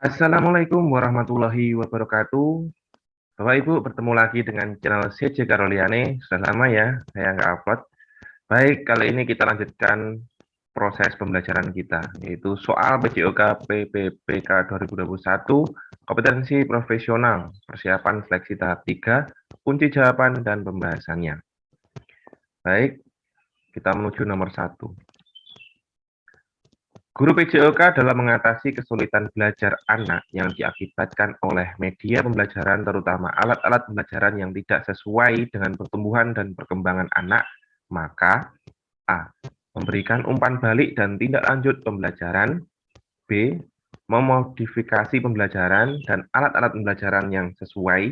Assalamualaikum warahmatullahi wabarakatuh. Bapak Ibu bertemu lagi dengan channel CJ Karoliane. Sudah lama ya saya nggak upload. Baik, kali ini kita lanjutkan proses pembelajaran kita, yaitu soal PJOK PPPK 2021, kompetensi profesional, persiapan seleksi tahap 3, kunci jawaban dan pembahasannya. Baik, kita menuju nomor 1. Guru PJOK dalam mengatasi kesulitan belajar anak yang diakibatkan oleh media pembelajaran, terutama alat-alat pembelajaran yang tidak sesuai dengan pertumbuhan dan perkembangan anak, maka A. Memberikan umpan balik dan tindak lanjut pembelajaran. B. Memodifikasi pembelajaran dan alat-alat pembelajaran yang sesuai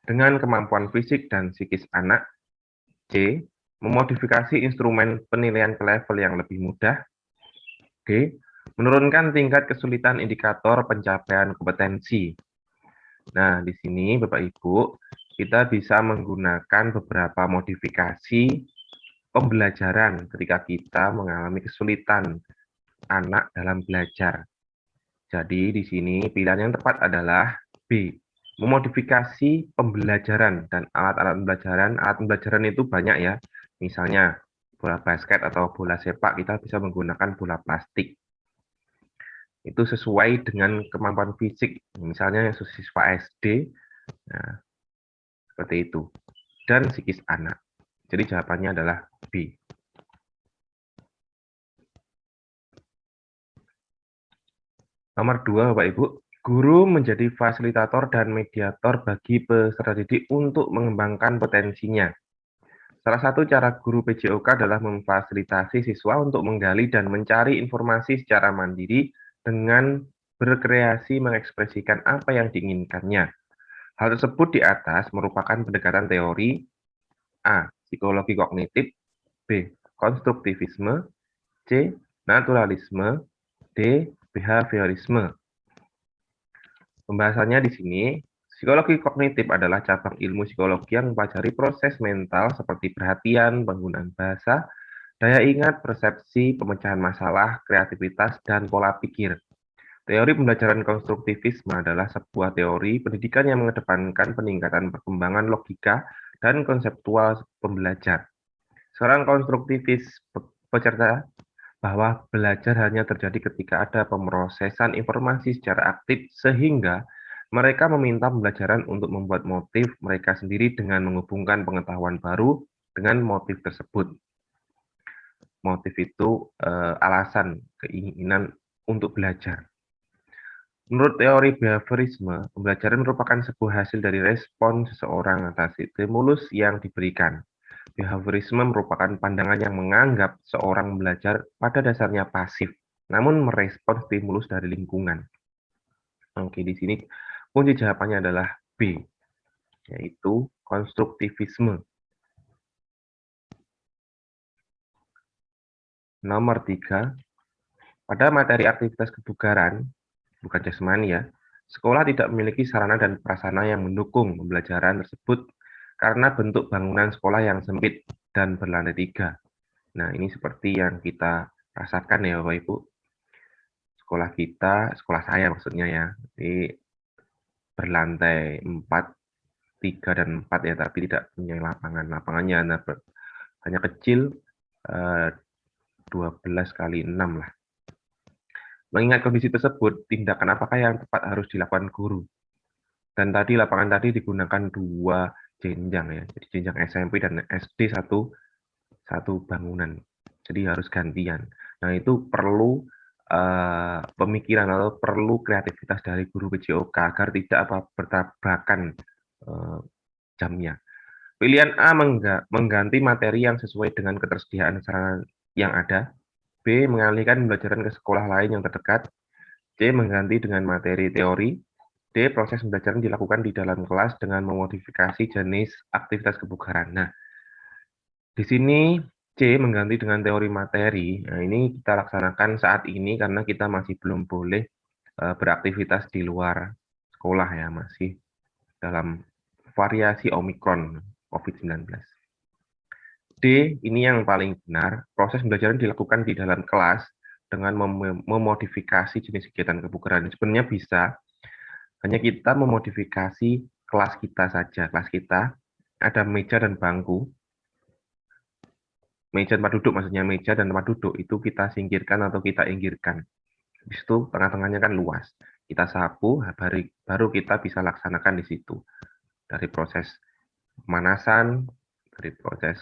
dengan kemampuan fisik dan psikis anak. C. Memodifikasi instrumen penilaian ke level yang lebih mudah. D. Menurunkan tingkat kesulitan indikator pencapaian kompetensi. Nah, di sini Bapak Ibu, kita bisa menggunakan beberapa modifikasi pembelajaran ketika kita mengalami kesulitan anak dalam belajar. Jadi, di sini pilihan yang tepat adalah B. Memodifikasi pembelajaran dan alat-alat pembelajaran. Alat pembelajaran itu banyak ya. Misalnya, bola basket atau bola sepak, kita bisa menggunakan bola plastik. Itu sesuai dengan kemampuan fisik, misalnya siswa SD, nah, seperti itu, dan psikis anak. Jadi jawabannya adalah B. Nomor 2, Bapak Ibu, guru menjadi fasilitator dan mediator bagi peserta didik untuk mengembangkan potensinya. Salah satu cara guru PJOK adalah memfasilitasi siswa untuk menggali dan mencari informasi secara mandiri dengan berkreasi mengekspresikan apa yang diinginkannya. Hal tersebut di atas merupakan pendekatan teori A. Psikologi kognitif, B. Konstruktivisme, C. Naturalisme, D. Behaviorisme. Pembahasannya di sini, psikologi kognitif adalah cabang ilmu psikologi yang mempelajari proses mental seperti perhatian, penggunaan bahasa, daya ingat, persepsi, pemecahan masalah, kreativitas, dan pola pikir. Teori pembelajaran konstruktivisme adalah sebuah teori pendidikan yang mengedepankan peningkatan perkembangan logika dan konseptual pembelajar. Seorang konstruktivis peserta bahwa belajar hanya terjadi ketika ada pemrosesan informasi secara aktif sehingga mereka meminta pembelajaran untuk membuat motif mereka sendiri dengan menghubungkan pengetahuan baru dengan motif tersebut. Motif itu alasan, keinginan untuk belajar. Menurut teori behaviorisme, pembelajaran merupakan sebuah hasil dari respon seseorang atas stimulus yang diberikan. Behaviorisme merupakan pandangan yang menganggap seorang belajar pada dasarnya pasif, namun merespon stimulus dari lingkungan. Oke, di sini kunci jawabannya adalah B, yaitu konstruktivisme. Nomor 3, pada materi aktivitas kebugaran, bukan jasmani ya, sekolah tidak memiliki sarana dan prasarana yang mendukung pembelajaran tersebut karena bentuk bangunan sekolah yang sempit dan berlantai 3. Nah, ini seperti yang kita rasakan ya Bapak Ibu. Sekolah kita, sekolah saya maksudnya ya, ini berlantai 4, 3 dan 4 ya, tapi tidak punya lapangan. Lapangannya hanya kecil, 12 kali 6 lah. Mengingat kondisi tersebut, tindakan apakah yang tepat harus dilakukan guru? Dan tadi lapangan tadi digunakan 2 jenjang ya, jadi jenjang SMP dan SD satu bangunan. Jadi harus gantian. Nah, itu perlu pemikiran atau perlu kreativitas dari guru PJOK agar tidak bertabrakan jamnya. Pilihan A mengganti materi yang sesuai dengan ketersediaan sarana yang ada. B. Mengalihkan pembelajaran ke sekolah lain yang terdekat. C. Mengganti dengan materi teori. D. Proses pembelajaran dilakukan di dalam kelas dengan memodifikasi jenis aktivitas kebugaran. Nah, di sini C mengganti dengan teori materi. Nah, ini kita laksanakan saat ini karena kita masih belum boleh beraktivitas di luar sekolah ya, masih dalam variasi Omikron COVID-19. D, ini yang paling benar, proses pembelajaran dilakukan di dalam kelas dengan memodifikasi jenis kegiatan kebugaran. Sebenarnya bisa, hanya kita memodifikasi kelas kita saja. Kelas kita ada meja dan bangku. Meja tempat duduk maksudnya, meja dan tempat duduk itu kita singkirkan atau kita inggirkan. Di situ tengah-tengahnya kan luas. Kita sapu, baru kita bisa laksanakan di situ. Dari proses pemanasan, dari proses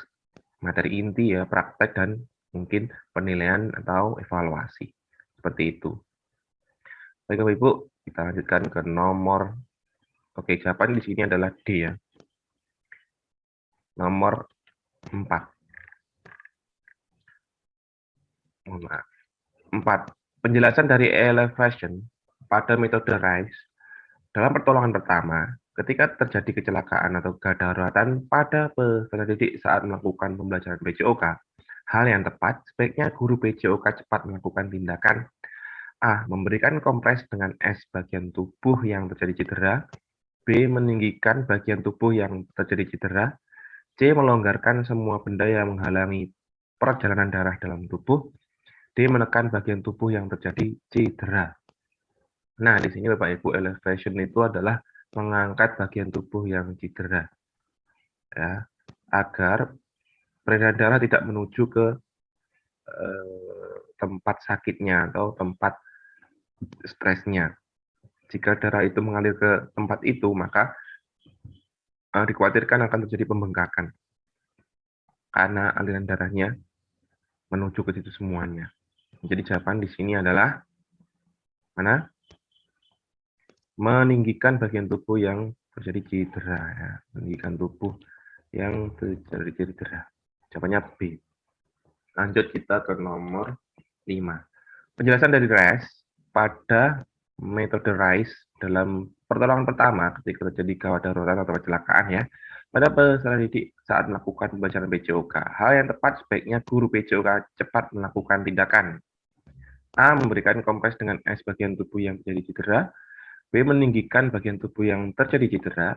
materi inti ya, praktek dan mungkin penilaian atau evaluasi. Seperti itu. Baik Bapak Ibu, kita lanjutkan ke nomor. Oke, jawaban di sini adalah D ya. Nomor 4. 4. Penjelasan dari elevation pada metode RISE. Dalam pertolongan pertama, ketika terjadi kecelakaan atau kedaruratan pada peserta didik saat melakukan pembelajaran PJOK, hal yang tepat sebaiknya guru PJOK cepat melakukan tindakan A. Memberikan kompres dengan S bagian tubuh yang terjadi cedera, B. Meninggikan bagian tubuh yang terjadi cedera, C. Melonggarkan semua benda yang menghalangi perjalanan darah dalam tubuh, D. Menekan bagian tubuh yang terjadi cedera. Nah, di sini Bapak Ibu, elevation itu adalah mengangkat bagian tubuh yang cedera, ya, agar peredaran darah tidak menuju ke tempat sakitnya atau tempat stresnya. Jika darah itu mengalir ke tempat itu, maka dikhawatirkan akan terjadi pembengkakan karena aliran darahnya menuju ke situ semuanya. Jadi jawaban di sini adalah mana? Meninggikan bagian tubuh yang terjadi cedera, ya. Meninggikan tubuh yang terjadi cedera. Jawabannya B. Lanjut kita ke nomor 5. Penjelasan dari RISE pada metode RISE dalam pertolongan pertama ketika terjadi gawat darurat atau kecelakaan ya. Pada peserta didik saat melakukan pembelajaran PJOK, hal yang tepat sebaiknya guru PJOK cepat melakukan tindakan A. Memberikan kompres dengan S bagian tubuh yang terjadi cedera, B. Meninggikan bagian tubuh yang terjadi cedera,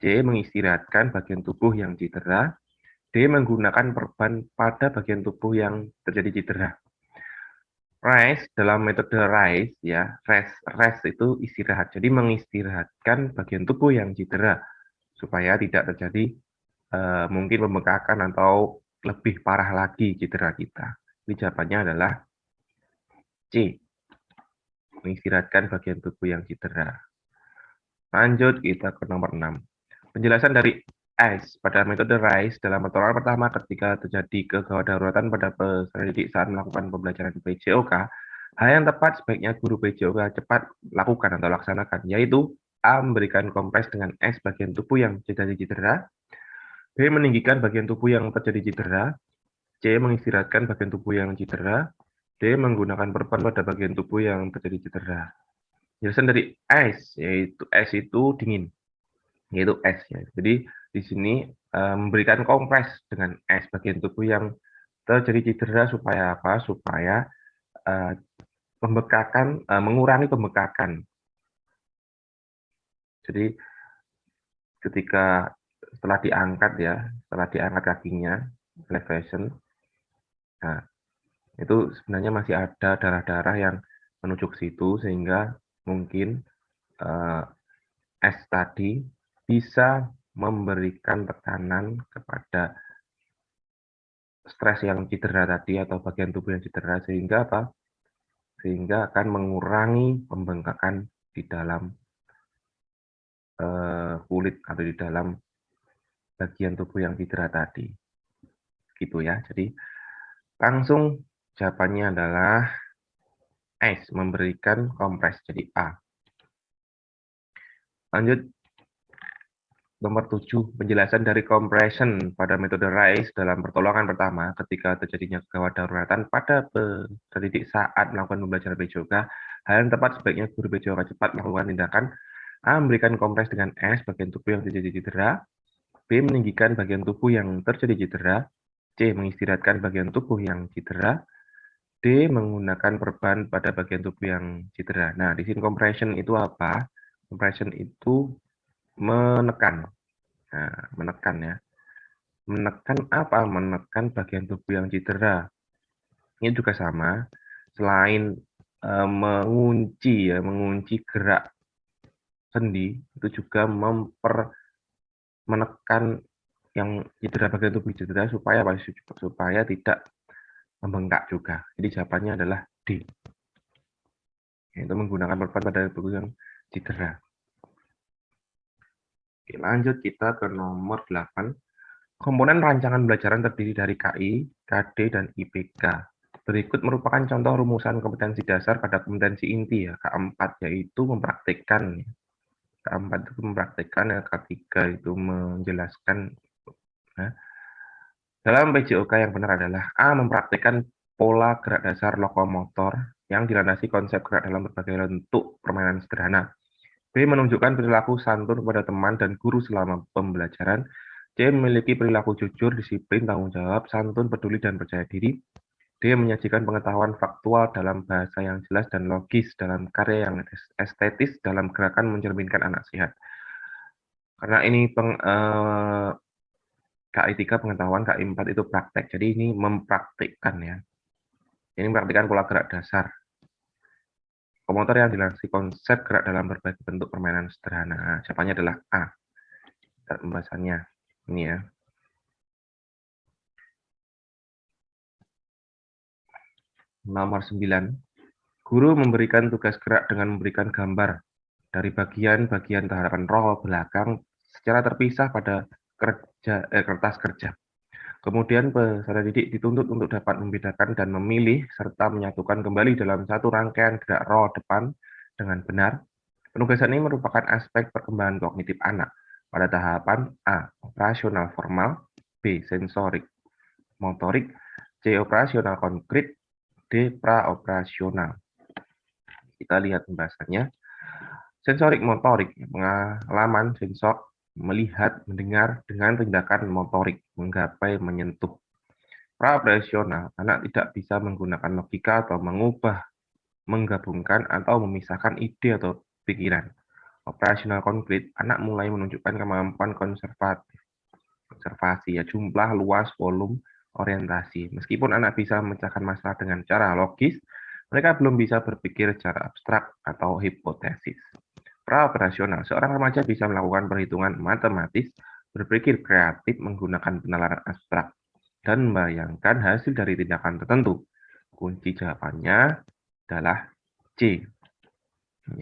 C. Mengistirahatkan bagian tubuh yang cedera, D. Menggunakan perban pada bagian tubuh yang terjadi cedera. RISE dalam metode RISE ya, rest itu istirahat. Jadi mengistirahatkan bagian tubuh yang cedera supaya tidak terjadi mungkin pembengkakan atau lebih parah lagi cedera kita. Jadi jawabannya adalah C. Mengistirahatkan bagian tubuh yang cedera. Lanjut kita ke nomor 6. Penjelasan dari S pada metode RISE dalam pertolongan pertama ketika terjadi kegawat daruratan pada peserta didik saat melakukan pembelajaran PJOK, hal yang tepat sebaiknya guru PJOK cepat lakukan atau laksanakan, yaitu A. Memberikan kompres dengan S bagian tubuh yang terjadi cedera, B. Meninggikan bagian tubuh yang terjadi cedera, C. Mengistirahatkan bagian tubuh yang cedera, D. Menggunakan perban pada bagian tubuh yang terjadi cedera. Penjelasan dari S, yaitu S itu dingin, yaitu S ya. Jadi di sini memberikan kompres dengan S bagian tubuh yang terjadi cedera supaya apa? Supaya pembekakan, mengurangi pembekakan. Jadi ketika setelah diangkat kakinya, elevation, nah itu sebenarnya masih ada darah-darah yang menuju ke situ sehingga mungkin S tadi bisa memberikan tekanan kepada stres yang cedera tadi atau bagian tubuh yang cedera sehingga apa? Sehingga akan mengurangi pembengkakan di dalam kulit atau di dalam bagian tubuh yang cedera tadi. Gitu ya. Jadi langsung jawabannya adalah S, memberikan kompres, jadi A. Lanjut nomor 7, penjelasan dari compression pada metode RISE dalam pertolongan pertama ketika terjadinya gawat daruratan pada peserta didik saat melakukan pembelajaran PJOK. Hal yang tepat sebaiknya guru PJOK cepat melakukan tindakan A. Memberikan kompres dengan S bagian tubuh yang terjadi cedera, B. Meninggikan bagian tubuh yang terjadi cedera, C. Mengistirahatkan bagian tubuh yang cedera, D. Menggunakan perban pada bagian tubuh yang cedera. Nah, di sini compression itu apa? Compression itu menekan. Nah, menekan ya. Menekan apa? Menekan bagian tubuh yang cedera. Ini juga sama. selain mengunci gerak sendi, itu juga menekan yang cedera bagian tubuh cedera supaya tidak membengkak juga. Jadi jawabannya adalah D, yaitu menggunakan beban pada tubuh yang cedera. Oke, lanjut kita ke nomor 8. Komponen rancangan pembelajaran terdiri dari KI, KD, dan IPK. Berikut merupakan contoh rumusan kompetensi dasar pada kompetensi inti ya, K4, yaitu mempraktikkan. K4 itu mempraktikkan, ya, K3 itu menjelaskan. Nah, dalam PJOK yang benar adalah A. Mempraktikkan pola gerak dasar lokomotor yang dilandasi konsep gerak dalam berbagai bentuk permainan sederhana. B. Menunjukkan perilaku santun kepada teman dan guru selama pembelajaran. C. Memiliki perilaku jujur, disiplin, tanggung jawab, santun, peduli, dan percaya diri. D. Menyajikan pengetahuan faktual dalam bahasa yang jelas dan logis dalam karya yang estetis dalam gerakan mencerminkan anak sehat. Karena ini KI3 pengetahuan, KI4 itu praktek. Jadi ini mempraktikkan ya. Ini mempraktikkan pola gerak dasar. Komotor yang dilandasi konsep gerak dalam berbagai bentuk permainan sederhana. Jawabannya adalah A. Dan pembahasannya ini ya. Nomor 9. Guru memberikan tugas gerak dengan memberikan gambar dari bagian-bagian harapan roll belakang secara terpisah pada kertas kerja. Kemudian peserta didik dituntut untuk dapat membedakan dan memilih serta menyatukan kembali dalam satu rangkaian gerak roll depan dengan benar. Penugasan ini merupakan aspek perkembangan kognitif anak pada tahapan A. Operasional formal, B. Sensorik motorik, C. Operasional konkret, D. Praoperasional. Kita lihat pembahasannya. Sensorik motorik, pengalaman sensor melihat, mendengar dengan tindakan motorik, menggapai, menyentuh. Praoperasional, anak tidak bisa menggunakan logika atau mengubah, menggabungkan, atau memisahkan ide atau pikiran. Operasional konkret, anak mulai menunjukkan kemampuan konservasi, ya, jumlah, luas, volume, orientasi. Meskipun anak bisa memecahkan masalah dengan cara logis, mereka belum bisa berpikir secara abstrak atau hipotesis. Praoperasional, seorang remaja bisa melakukan perhitungan matematis, berpikir kreatif menggunakan penalaran abstrak, dan membayangkan hasil dari tindakan tertentu. Kunci jawabannya adalah C,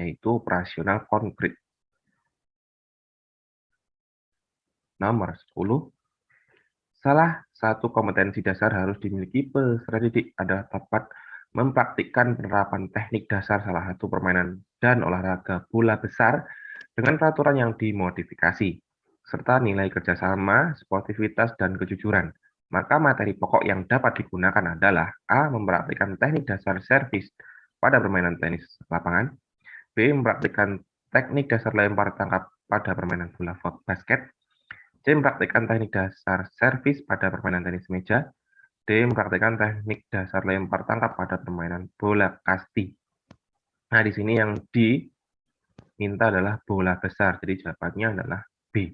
yaitu operasional konkret. Nomor 10. Salah satu kompetensi dasar harus dimiliki peserta didik adalah dapat mempraktikkan penerapan teknik dasar salah satu permainan dan olahraga bola besar dengan peraturan yang dimodifikasi, serta nilai kerjasama, sportivitas, dan kejujuran. Maka materi pokok yang dapat digunakan adalah A. Mempraktikkan teknik dasar servis pada permainan tenis lapangan, B. Mempraktikkan teknik dasar lempar tangkap pada permainan bola basket, C. Mempraktikkan teknik dasar servis pada permainan tenis meja, D. Mempraktikkan teknik dasar lempar tangkap pada permainan bola kasti. Nah, di sini yang diminta adalah bola besar, jadi jawabannya adalah B.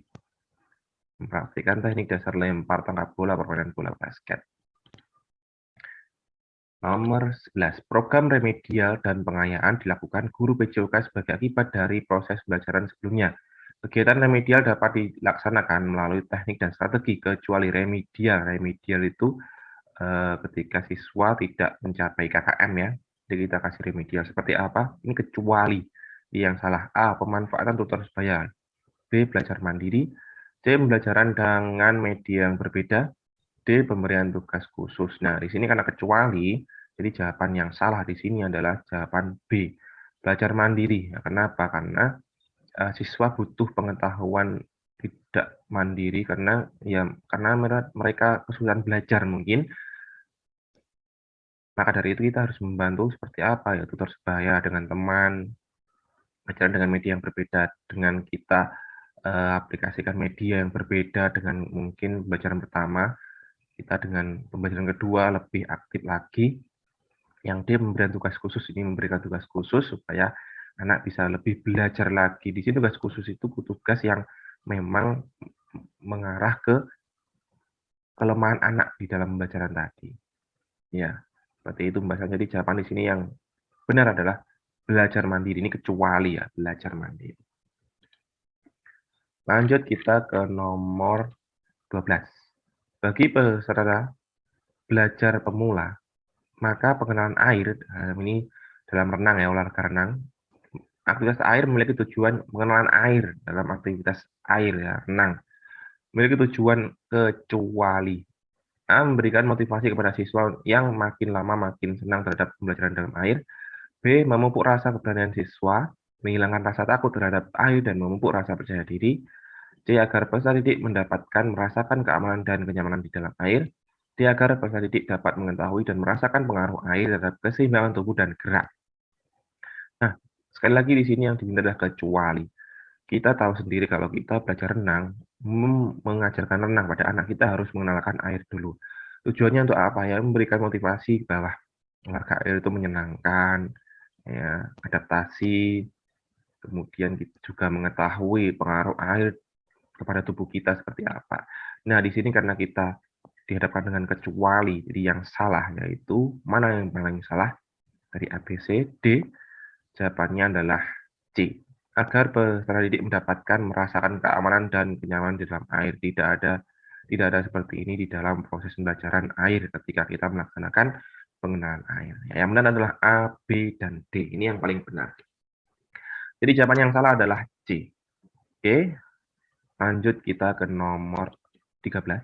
Mempraktikkan teknik dasar lempar tangkap bola permainan bola basket. Nomor 11. Program remedial dan pengayaan dilakukan guru PJOK sebagai akibat dari proses pembelajaran sebelumnya. Kegiatan remedial dapat dilaksanakan melalui teknik dan strategi kecuali remedial. Remedial itu ketika siswa tidak mencapai KKM ya. Jadi kita kasih remedial. Seperti apa? Ini kecuali. Yang salah A. Pemanfaatan tutor sebaya. B. Belajar mandiri. C. Pembelajaran dengan media yang berbeda. D. Pemberian tugas khusus. Nah, di sini karena kecuali, jadi jawaban yang salah di sini adalah jawaban B. Belajar mandiri. Nah, kenapa? Karena siswa butuh pengetahuan tidak mandiri karena mereka kesulitan belajar mungkin. Maka dari itu kita harus membantu seperti apa ya, tutor sebaya dengan teman, belajar dengan media yang berbeda, dengan kita aplikasikan media yang berbeda dengan mungkin pembelajaran pertama, kita dengan pembelajaran kedua lebih aktif lagi. Yang dia memberikan tugas khusus ini memberikan tugas khusus supaya anak bisa lebih belajar lagi. Di sini tugas khusus itu tugas yang memang mengarah ke kelemahan anak di dalam pembelajaran tadi. Ya. Seperti itu pembahasan. Jadi jawaban di sini yang benar adalah belajar mandiri. Ini kecuali ya, belajar mandiri. Lanjut kita ke nomor 12. Bagi peserta belajar pemula, maka pengenalan air, ini dalam renang ya, olahraga renang, aktivitas air memiliki tujuan pengenalan air dalam aktivitas air ya, renang. Memiliki tujuan kecuali A. Memberikan motivasi kepada siswa yang makin lama makin senang terhadap pembelajaran dalam air. B. Memupuk rasa keberanian siswa, menghilangkan rasa takut terhadap air dan memupuk rasa percaya diri. C. Agar peserta didik mendapatkan merasakan keamanan dan kenyamanan di dalam air. D. Agar peserta didik dapat mengetahui dan merasakan pengaruh air terhadap keseimbangan tubuh dan gerak. Nah, sekali lagi di sini yang diminta adalah kecuali. Kita tahu sendiri kalau kita belajar renang, mengajarkan renang pada anak, kita harus mengenalkan air dulu. Tujuannya untuk apa ya? Memberikan motivasi bahwa olahraga air itu menyenangkan, ya, adaptasi, kemudian kita juga mengetahui pengaruh air kepada tubuh kita seperti apa. Nah, di sini karena kita dihadapkan dengan kecuali, jadi yang salah yaitu mana yang paling salah dari A, B, C, D. Jawabannya adalah C. Agar peserta didik mendapatkan merasakan keamanan dan kenyamanan di dalam air. Tidak ada seperti ini di dalam proses pembelajaran air ketika kita melaksanakan pengenalan air. Yang benar adalah A, B, dan D. Ini yang paling benar. Jadi jawaban yang salah adalah C. Oke, lanjut kita ke nomor 13.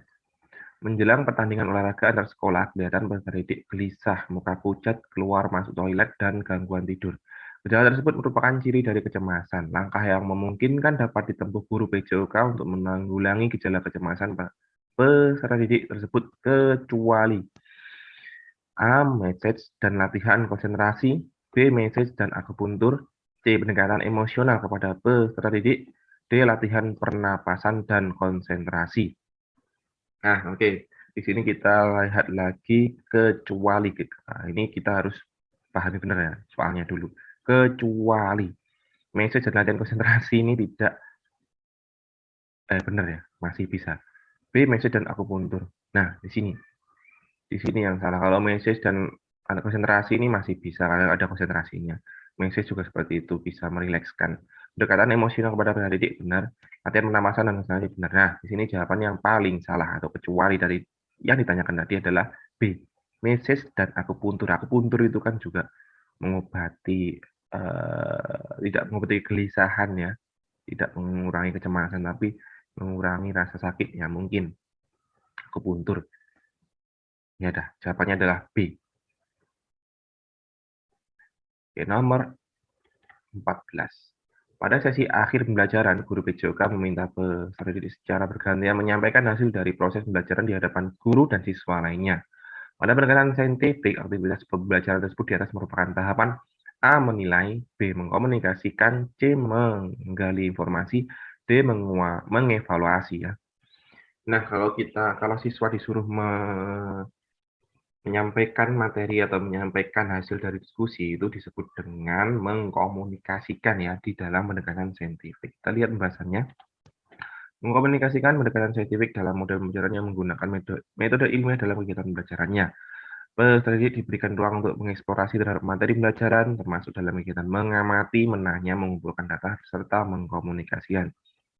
Menjelang pertandingan olahraga antar sekolah, kelihatan peserta didik gelisah, muka pucat, keluar masuk toilet, dan gangguan tidur. Gejala tersebut merupakan ciri dari kecemasan. Langkah yang memungkinkan dapat ditempuh guru PJOK untuk menanggulangi gejala kecemasan peserta didik tersebut kecuali A. Message dan latihan konsentrasi, B. Message dan akupuntur, C. Pendekatan emosional kepada peserta didik, D. Latihan pernapasan dan konsentrasi. Nah, oke. Di sini kita lihat lagi kecuali. Nah, ini kita harus pahami benar ya, soalnya dulu. Kecuali. Message dan latihan konsentrasi ini tidak benar ya, masih bisa. B. Message dan akupuntur. Nah, di sini. Di sini yang salah. Kalau message dan ada konsentrasi ini masih bisa, karena ada konsentrasinya. Message juga seperti itu, bisa merilekskan. Pendekatan emosional kepada peserta didik benar, latihan pernapasan dan konsentrasi benar. Nah, di sini jawaban yang paling salah atau kecuali dari yang ditanyakan tadi adalah B. Message dan akupuntur. Akupuntur itu kan juga mengobati tidak mengobati kegelisahan ya, tidak mengurangi kecemasan, tapi mengurangi rasa sakit ya mungkin. Akupuntur. Ya dah, jawabannya adalah B. Oke, nomor 14. Pada sesi akhir pembelajaran, guru PJOK meminta peserta didik secara bergantian menyampaikan hasil dari proses pembelajaran di hadapan guru dan siswa lainnya. Pada pendekatan saintifik, aktivitas pembelajaran tersebut di atas merupakan tahapan A. Menilai, B. Mengkomunikasikan, C. Menggali informasi, D. Mengevaluasi ya. Nah, kalau siswa disuruh menyampaikan materi atau menyampaikan hasil dari diskusi itu disebut dengan mengkomunikasikan ya di dalam pendekatan saintifik. Kita lihat pembahasannya. Mengkomunikasikan pendekatan saintifik dalam model pembelajaran yang menggunakan metode ilmiah dalam kegiatan pembelajarannya. Peserta didik diberikan ruang untuk mengeksplorasi terhadap materi pembelajaran, termasuk dalam kegiatan mengamati, menanya, mengumpulkan data, serta mengkomunikasikan.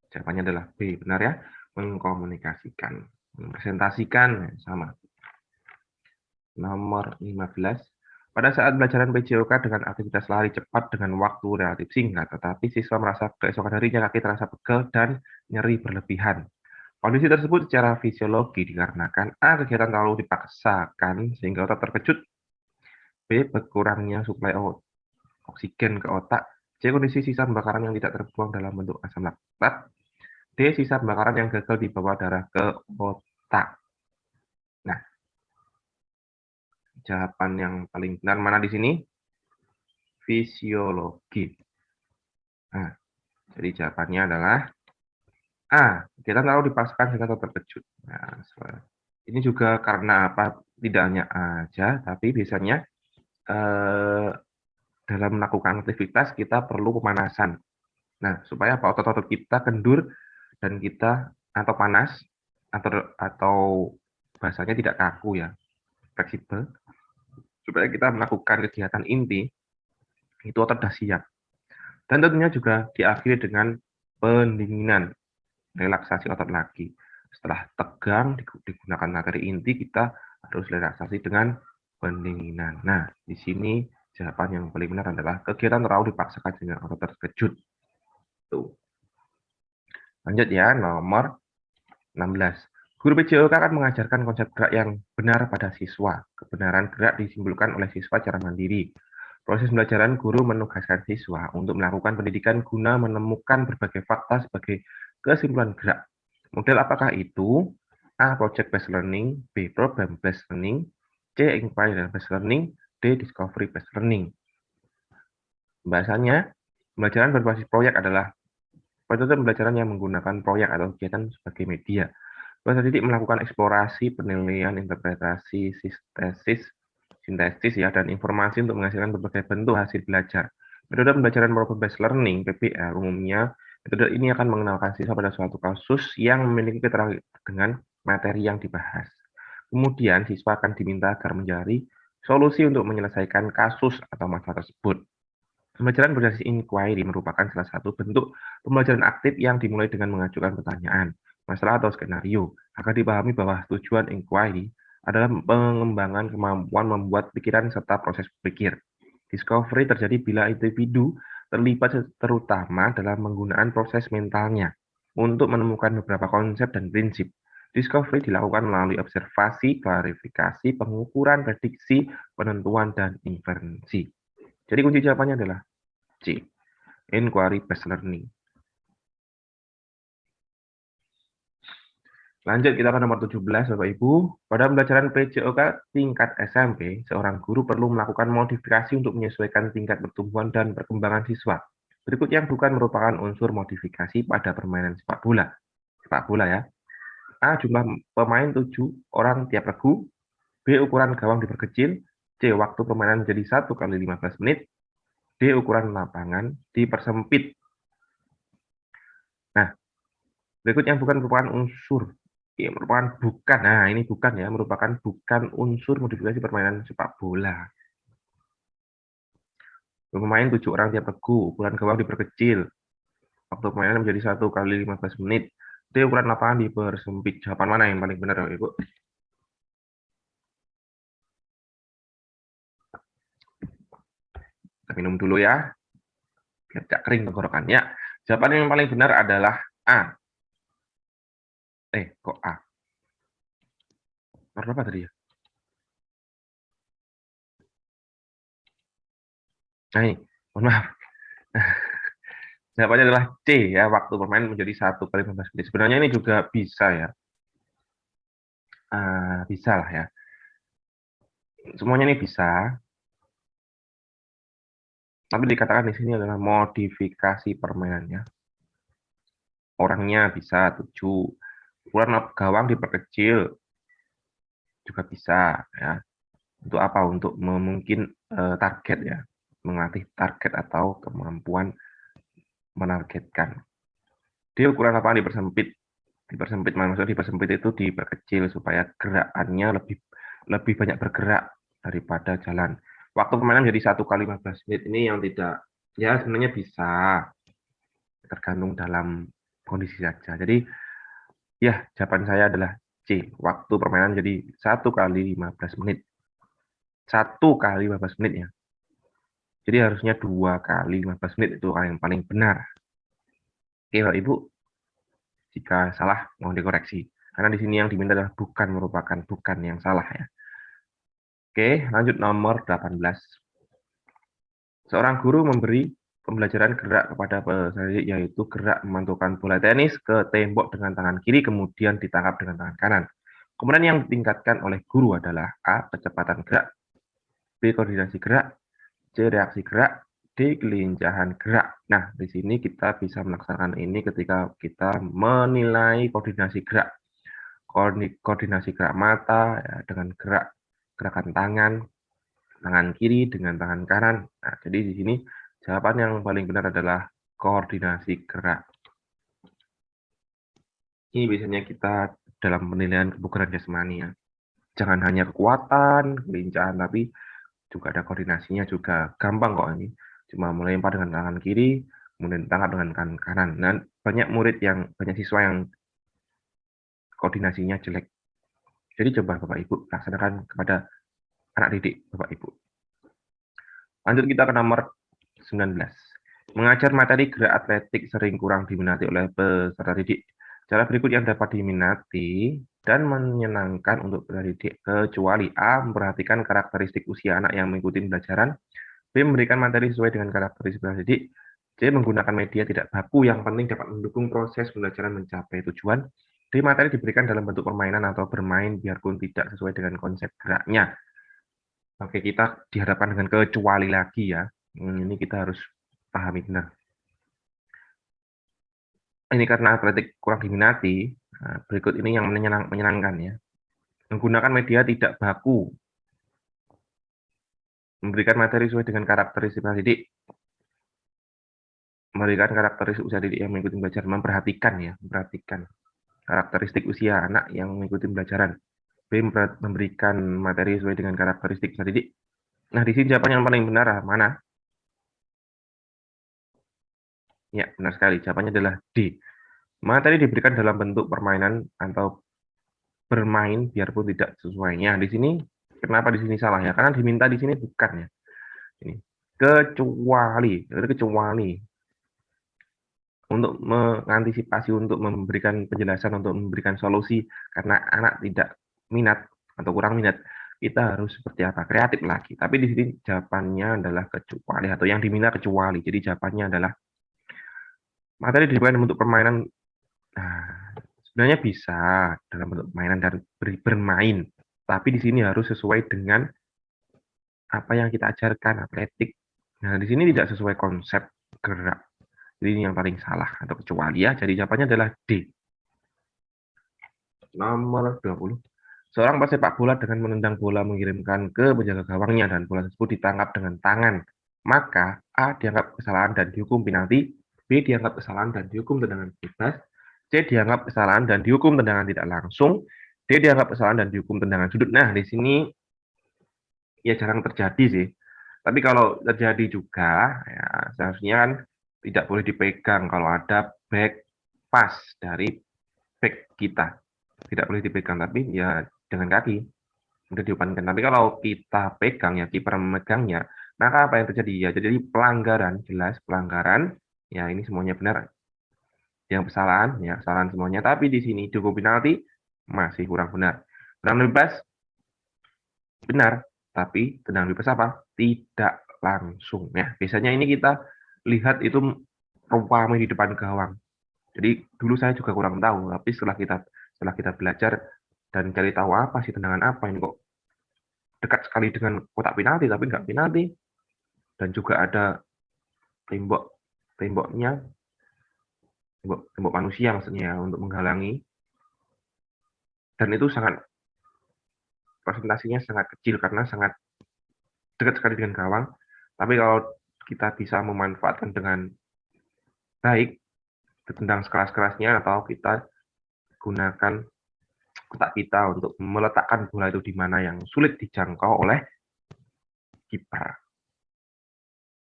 Jawabannya adalah B, benar ya? Mengkomunikasikan. Presentasikan, sama. Nomor 15. Pada saat pembelajaran PJOK dengan aktivitas lari cepat dengan waktu relatif singkat, tetapi siswa merasa keesokan harinya kaki terasa pegel dan nyeri berlebihan. Kondisi tersebut secara fisiologi dikarenakan A. Kegiatan terlalu dipaksakan sehingga otak terkejut, B. Berkurangnya suplai oksigen ke otak, C. Kondisi sisa pembakaran yang tidak terbuang dalam bentuk asam laktat, D. Sisa pembakaran yang gagal dibawa darah ke otak. Nah, jawaban yang paling benar mana di sini? Fisiologi. Nah, jadi jawabannya adalah A. Kegiatan terlalu dipaksakan sehingga otak terkejut. Nah, ini juga karena apa? Tidak hanya aja, tapi biasanya dalam melakukan aktivitas kita perlu pemanasan. Nah, supaya apa? Otot-otot kita kendur dan kita atau panas atau bahasanya tidak kaku ya, fleksibel. supaya kita melakukan kegiatan inti itu otot sudah siap. Dan tentunya juga diakhiri dengan pendinginan, relaksasi otot lagi. Setelah tegang digunakan materi inti, kita harus relaksasi dengan pendinginan. Nah, di sini jawaban yang paling benar adalah kegiatan terlalu dipaksakan dengan otot terkejut. Tuh. Lanjut ya, nomor 16. Guru PJOK akan mengajarkan konsep gerak yang benar pada siswa. Kebenaran gerak disimpulkan oleh siswa secara mandiri. Proses pembelajaran, guru menugaskan siswa untuk melakukan pendidikan guna menemukan berbagai fakta sebagai kesimpulan gerak. Model apakah itu? A. Project based learning, B. Problem based learning, C. Inquiry based learning, D. Discovery based learning. Pembahasannya, pembelajaran berbasis proyek adalah metode pembelajaran yang menggunakan proyek atau kegiatan sebagai media. Peserta didik melakukan eksplorasi, penilaian, interpretasi, sintesis ya, dan informasi untuk menghasilkan berbagai bentuk hasil belajar. Metode pembelajaran problem based learning (PBL) umumnya metode ini akan mengenalkan siswa pada suatu kasus yang memiliki keterangan dengan materi yang dibahas. Kemudian siswa akan diminta agar mencari solusi untuk menyelesaikan kasus atau masalah tersebut. Pembelajaran berbasis inquiry merupakan salah satu bentuk pembelajaran aktif yang dimulai dengan mengajukan pertanyaan, masalah atau skenario, agar dipahami bahwa tujuan inquiry adalah pengembangan kemampuan membuat pikiran serta proses berpikir. Discovery terjadi bila individu terlibat terutama dalam menggunakan proses mentalnya untuk menemukan beberapa konsep dan prinsip. Discovery dilakukan melalui observasi, klarifikasi, pengukuran, prediksi, penentuan, dan inferensi. Jadi kunci jawabannya adalah C. Inquiry based learning. Lanjut kita ke nomor 17, Bapak Ibu. Pada pembelajaran PJOK tingkat SMP, seorang guru perlu melakukan modifikasi untuk menyesuaikan tingkat pertumbuhan dan perkembangan siswa. Berikut yang bukan merupakan unsur modifikasi pada permainan sepak bola. Sepak bola ya. A. Jumlah pemain 7 orang tiap regu. B. Ukuran gawang diperkecil. C. Waktu permainan menjadi 1 kali 15 menit. D. Ukuran lapangan dipersempit. Nah, berikut yang bukan merupakan unsur. Ya, merupakan bukan. Nah, ini bukan ya, merupakan bukan unsur modifikasi permainan sepak bola. Pemain 7 orang tiap regu, ukuran gawang diperkecil. Waktu permainan menjadi 1 kali 15 menit. D. Ukuran lapangan dipersempit. Jawaban mana yang paling benar, Ibu? Kita minum dulu ya. Biar tidak kering tenggorokannya. Jawaban yang paling benar adalah A. Kok A? Nomor berapa tadi ya? Nah, ini, mohon maaf. Jawabannya adalah C ya, waktu bermain menjadi 1 kali 15 menit. Sebenarnya ini juga bisa ya. Bisa lah ya. Semuanya ini bisa. Tapi dikatakan di sini adalah modifikasi permainannya. Orangnya bisa 7. Ukuran gawang diperkecil juga bisa ya. Untuk apa? Untuk mungkin target ya. Melatih target atau kemampuan menargetkan. Dia ukuran lapangan dipersempit. Maksudnya dipersempit itu diperkecil supaya gerakannya lebih banyak bergerak daripada jalan. Waktu permainan jadi 1 kali 15 menit ini yang tidak, ya sebenarnya bisa, tergantung dalam kondisi saja. Jadi ya jawaban saya adalah C. Waktu permainan jadi 1 kali 15 menit. 1 kali 15 menit ya. Jadi harusnya 2 kali 15 menit itu yang paling benar. Oke Bapak Ibu, jika salah mohon dikoreksi. Karena di sini yang diminta adalah bukan yang salah ya. Oke, lanjut nomor 18. Seorang guru memberi pembelajaran gerak kepada peserta didik, yaitu gerak memantulkan bola tenis ke tembok dengan tangan kiri kemudian ditangkap dengan tangan kanan. Kemudian yang ditingkatkan oleh guru adalah A. Kecepatan gerak, B. Koordinasi gerak, C. Reaksi gerak, D. Kelincahan gerak. Nah, di sini kita bisa melaksanakan ini ketika kita menilai koordinasi gerak. Koordinasi gerak mata ya, dengan gerakan tangan kiri dengan tangan kanan. Nah, jadi di sini jawaban yang paling benar adalah koordinasi gerak. Ini biasanya kita dalam penilaian kebugaran jasmani ya. Jangan hanya kekuatan, kelincahan, tapi juga ada koordinasinya juga gampang kok ini. Cuma melempar dengan tangan kiri, kemudian tangkap dengan tangan kanan. Dan banyak siswa yang koordinasinya jelek. Jadi coba Bapak Ibu laksanakan kepada anak didik Bapak Ibu. Lanjut kita ke nomor 19. Mengajar materi gerak atletik sering kurang diminati oleh peserta didik. Cara berikut yang dapat diminati dan menyenangkan untuk peserta didik, kecuali A. Memperhatikan karakteristik usia anak yang mengikuti pembelajaran, B. Memberikan materi sesuai dengan karakteristik peserta didik, C. Menggunakan media tidak baku yang penting dapat mendukung proses pembelajaran mencapai tujuan, D. Materi diberikan dalam bentuk permainan atau bermain biarpun tidak sesuai dengan konsep geraknya. Oke, kita dihadapkan dengan kecuali lagi ya. Ini kita harus pahami benar. Ini karena atletik kurang diminati, berikut ini yang menyenangkan ya. Menggunakan media tidak baku. Memberikan materi sesuai dengan karakteristik usia didik. Memberikan karakteristik usia didik yang mengikuti pembelajaran. Memperhatikan karakteristik usia anak yang mengikuti pembelajaran. B. Memberikan materi sesuai dengan karakteristik usia didik. Nah, di sini jawaban yang paling benar mana? Ya, benar sekali. Jawabannya adalah D. Materi diberikan dalam bentuk permainan atau bermain biarpun tidak sesuainya. Di sini kenapa di sini salah ya? Karena diminta di sini bukan ya. Ini kecuali untuk mengantisipasi, untuk memberikan penjelasan, untuk memberikan solusi karena anak tidak minat atau kurang minat, kita harus seperti apa? Kreatif lagi. Tapi di sini jawabannya adalah kecuali atau yang diminta kecuali. Jadi jawabannya adalah materi diberikan bentuk permainan. Nah, sebenarnya bisa dalam bentuk permainan dan bermain, tapi di sini harus sesuai dengan apa yang kita ajarkan, atletik. Nah, di sini tidak sesuai konsep gerak. Jadi ini yang paling salah atau kecuali ya. Jadi jawabannya adalah D. Nomor 20. Seorang pesepak bola dengan menendang bola mengirimkan ke penjaga gawangnya dan bola tersebut ditangkap dengan tangan. Maka A dianggap kesalahan dan dihukum penalti, B dianggap kesalahan dan dihukum tendangan bebas, C dianggap kesalahan dan dihukum tendangan tidak langsung, D dianggap kesalahan dan dihukum tendangan sudut. Nah, di sini ya jarang terjadi sih. Tapi kalau terjadi juga, ya seharusnya kan tidak boleh dipegang kalau ada back pass dari back kita. Tidak boleh dipegang, tapi ya dengan kaki. Udah diumpankan. Tapi kalau kita pegang ya, kiper memegangnya, maka apa yang terjadi? Ya jadi pelanggaran, jelas pelanggaran. Ya ini semuanya benar. Yang kesalahan, ya kesalahan semuanya. Tapi di sini cukup penalti, masih kurang benar. Tendangan bebas, benar. Tapi tendangan bebas apa? Tidak langsung. Ya, biasanya ini kita lihat itu rumpamanya di depan gawang. Jadi dulu saya juga kurang tahu, tapi setelah kita belajar dan cari tahu apa sih tendangan apa ini kok dekat sekali dengan kotak penalti tapi nggak penalti, dan juga ada tembok manusia maksudnya untuk menghalangi, dan itu sangat presentasinya sangat kecil karena sangat dekat sekali dengan gawang. Tapi kalau kita bisa memanfaatkan dengan baik, ditendang sekeras-kerasnya atau kita gunakan kotak kita untuk meletakkan bola itu di mana yang sulit dijangkau oleh kiper.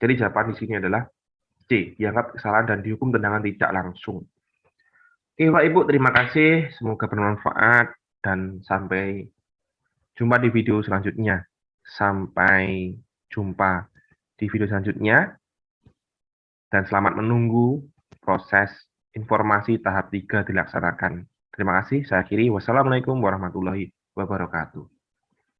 Jadi jawaban di sini adalah C, dianggap kesalahan dan dihukum tendangan tidak langsung. Oke, Pak Ibu, terima kasih. Semoga bermanfaat dan sampai jumpa di video selanjutnya. Sampai jumpa di video selanjutnya dan selamat menunggu proses informasi tahap 3 dilaksanakan. Terima kasih, saya akhiri. Wassalamualaikum warahmatullahi wabarakatuh.